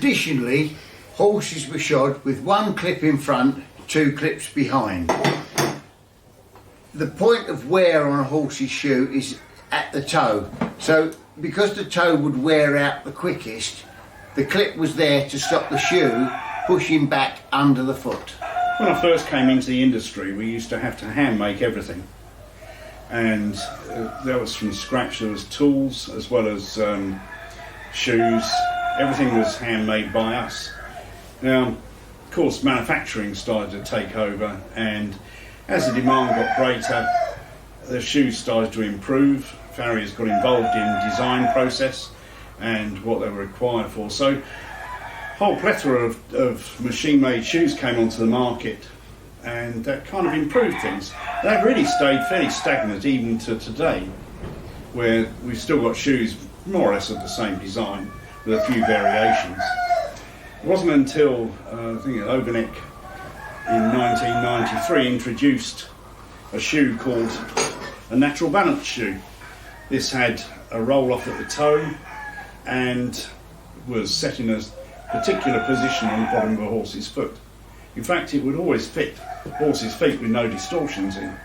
Traditionally, horses were shod with one clip in front, two clips behind. The point of wear on a horse's shoe is at the toe. So because the toe would wear out the quickest, the clip was there to stop the shoe pushing back under the foot. When I first came into the industry, we used to have to hand make everything. And that was from scratch. There was tools as well as shoes. Everything was handmade by us. Now, of course, manufacturing started to take over, and as the demand got greater, the shoes started to improve. Farriers got involved in design process and what they were required for. So, a whole plethora of machine-made shoes came onto the market, and that kind of improved things. They've really stayed fairly stagnant even to today, where we've still got shoes more or less of the same design with a few variations. It wasn't until I think Overneck in 1993 introduced a shoe called a natural balance shoe. This had a roll-off at the toe and was set in a particular position on the bottom of a horse's foot. In fact, it would always fit horses' feet with no distortions in.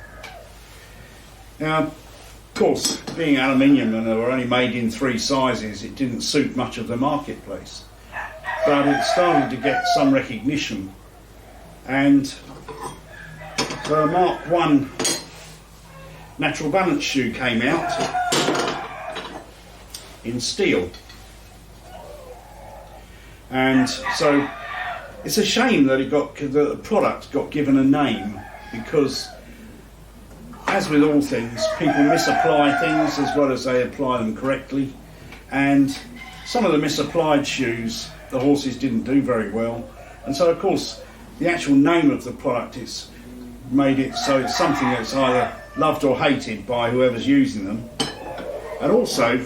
Now, of course, being aluminium and they were only made in 3 sizes, it didn't suit much of the marketplace. But it started to get some recognition, and the Mark I natural balance shoe came out in steel. And so it's a shame that the product got given a name, because as with all things, people misapply things as well as they apply them correctly, and some of the misapplied shoes the horses didn't do very well, and so of course the actual name of the product is made it so it's something that's either loved or hated by whoever's using them. And also,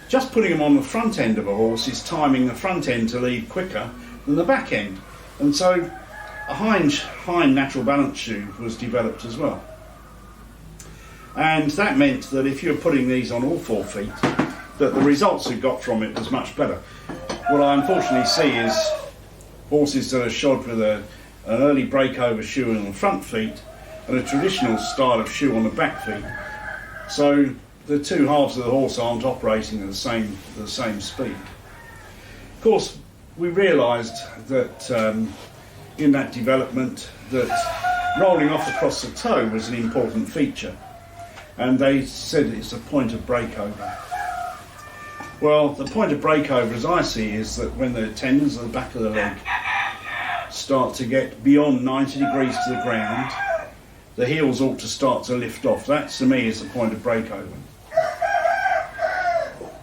just putting them on the front end of a horse is timing the front end to lead quicker than the back end, and so a hind natural balance shoe was developed as well. And that meant that if you were putting these on all 4 feet, that the results we got from it was much better. What I unfortunately see is horses that are shod with an early breakover shoe on the front feet and a traditional style of shoe on the back feet. So the 2 halves of the horse aren't operating at the same speed. Of course, we realised that in that development that rolling off across the toe was an important feature, and they said it's a point of breakover. Well, the point of breakover, as I see, is that when the tendons at the back of the leg start to get beyond 90 degrees to the ground, the heels ought to start to lift off. That, to me, is the point of breakover.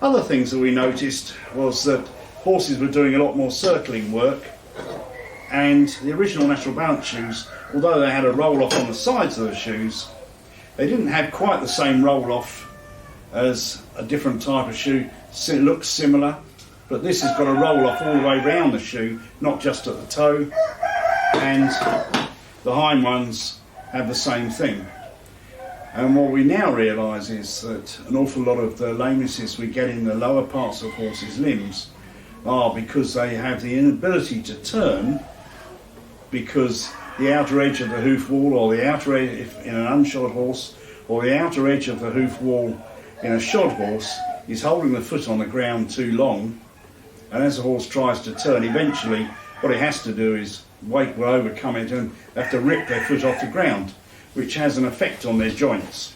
Other things that we noticed was that horses were doing a lot more circling work, and the original natural balance shoes, although they had a roll-off on the sides of the shoes, they didn't have quite the same roll-off as a different type of shoe. It looks similar, but this has got a roll-off all the way around the shoe, not just at the toe, and the hind ones have the same thing. And what we now realise is that an awful lot of the lamenesses we get in the lower parts of horses' limbs are because they have the inability to turn, because the outer edge of the hoof wall, or the outer edge in an unshod horse, or the outer edge of the hoof wall in a shod horse is holding the foot on the ground too long, and as the horse tries to turn, eventually what it has to do is weight will overcome it and have to rip their foot off the ground, which has an effect on their joints.